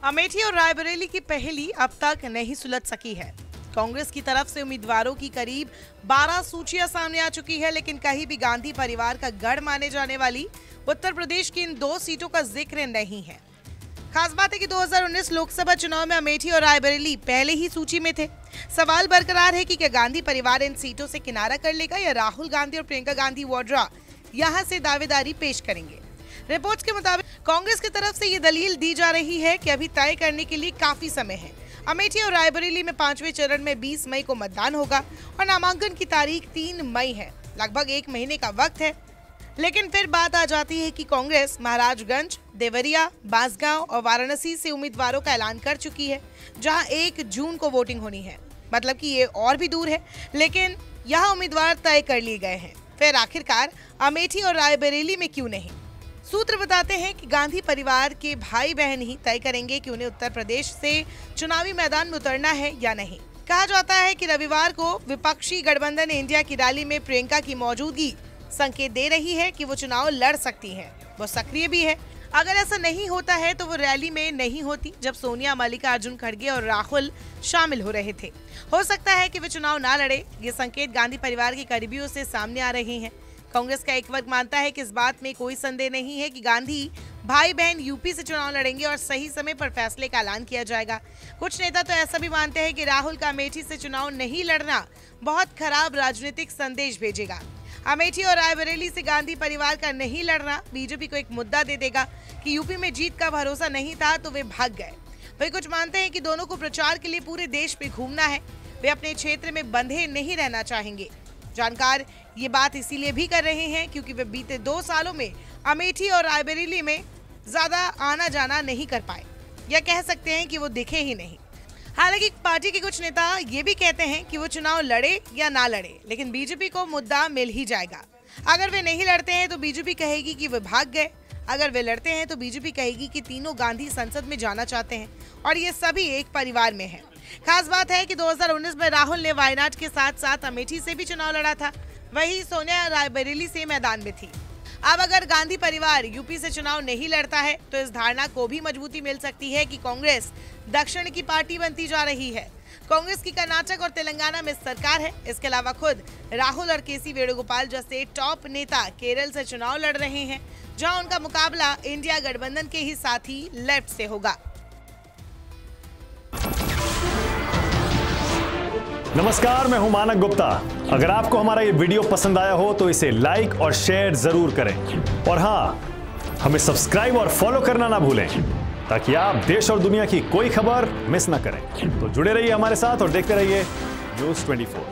अमेठी और रायबरेली की पहेली अब तक नहीं सुलझ सकी है। कांग्रेस की तरफ से उम्मीदवारों की करीब 12 सूचियां सामने आ चुकी है, लेकिन कहीं भी गांधी परिवार का गढ़ माने जाने वाली उत्तर प्रदेश की इन 2 सीटों का जिक्र नहीं है। खास बात है कि 2019 लोकसभा चुनाव में अमेठी और रायबरेली पहले ही सूची में थे। सवाल बरकरार है कि क्या गांधी परिवार इन सीटों से किनारा कर लेगा या राहुल गांधी और प्रियंका गांधी वाड्रा यहां से दावेदारी पेश करेंगे। रिपोर्ट्स के मुताबिक कांग्रेस की तरफ से ये दलील दी जा रही है कि अभी तय करने के लिए काफी समय है। अमेठी और रायबरेली में 5वें चरण में 20 मई को मतदान होगा और नामांकन की तारीख 3 मई है। लगभग 1 महीने का वक्त है। लेकिन फिर बात आ जाती है कि कांग्रेस महाराजगंज, देवरिया, बांसगांव और वाराणसी से उम्मीदवारों का ऐलान कर चुकी है, जहां 1 जून को वोटिंग होनी है। मतलब कि ये और भी दूर है, लेकिन यहाँ उम्मीदवार तय कर लिए गए हैं। फिर आखिरकार अमेठी और रायबरेली में क्यों नहीं? सूत्र बताते हैं कि गांधी परिवार के भाई बहन ही तय करेंगे कि उन्हें उत्तर प्रदेश से चुनावी मैदान में उतरना है या नहीं। कहा जाता है कि रविवार को विपक्षी गठबंधन इंडिया की रैली में प्रियंका की मौजूदगी संकेत दे रही है कि वो चुनाव लड़ सकती हैं। वो सक्रिय भी है। अगर ऐसा नहीं होता है तो वो रैली में नहीं होती जब सोनिया, मल्लिकार्जुन खड़गे और राहुल शामिल हो रहे थे। हो सकता है कि वे चुनाव ना लड़े। ये संकेत गांधी परिवार के करीबियों से सामने आ रहे हैं। कांग्रेस का एक वर्ग मानता है कि इस बात में कोई संदेह नहीं है कि गांधी भाई बहन यूपी से चुनाव लड़ेंगे और सही समय पर फैसले का ऐलान किया जाएगा। कुछ नेता तो ऐसा भी मानते हैं कि राहुल का अमेठी से चुनाव नहीं लड़ना बहुत खराब राजनीतिक संदेश भेजेगा। अमेठी और रायबरेली से गांधी परिवार का नहीं लड़ना बीजेपी को एक मुद्दा दे देगा कि यूपी में जीत का भरोसा नहीं था तो वे भाग गए। वही कुछ मानते हैं कि दोनों को प्रचार के लिए पूरे देश में घूमना है। वे अपने क्षेत्र में बंधे नहीं रहना चाहेंगे। जानकार ये बात इसीलिए भी कर रहे हैं क्योंकि वे बीते 2 सालों में अमेठी और रायबरेली में ज्यादा आना जाना नहीं कर पाए, या कह सकते हैं कि वो दिखे ही नहीं। हालांकि पार्टी के कुछ नेता ये भी कहते हैं कि वो चुनाव लड़े या ना लड़े, लेकिन बीजेपी को मुद्दा मिल ही जाएगा। अगर वे नहीं लड़ते हैं तो बीजेपी कहेगी कि वे भाग गए। अगर वे लड़ते हैं तो बीजेपी कहेगी कि तीनों गांधी संसद में जाना चाहते हैं और ये सभी एक परिवार में हैं। खास बात है कि 2019 में राहुल ने वायनाड के साथ साथ अमेठी से भी चुनाव लड़ा था। वहीं सोनिया रायबरेली से मैदान में थी। अब अगर गांधी परिवार यूपी से चुनाव नहीं लड़ता है तो इस धारणा को भी मजबूती मिल सकती है कि कांग्रेस दक्षिण की पार्टी बनती जा रही है। कांग्रेस की कर्नाटक और तेलंगाना में सरकार है। इसके अलावा खुद राहुल और केसी वेणुगोपाल जैसे टॉप नेता केरल से चुनाव लड़ रहे हैं, जहां उनका मुकाबला इंडिया गठबंधन के ही साथी लेफ्ट से होगा। नमस्कार, मैं हूं मानक गुप्ता। अगर आपको हमारा ये वीडियो पसंद आया हो तो इसे लाइक और शेयर जरूर करें, और हां, हमें सब्सक्राइब और फॉलो करना ना भूलें ताकि आप देश और दुनिया की कोई खबर मिस ना करें। तो जुड़े रहिए हमारे साथ और देखते रहिए न्यूज़ 24।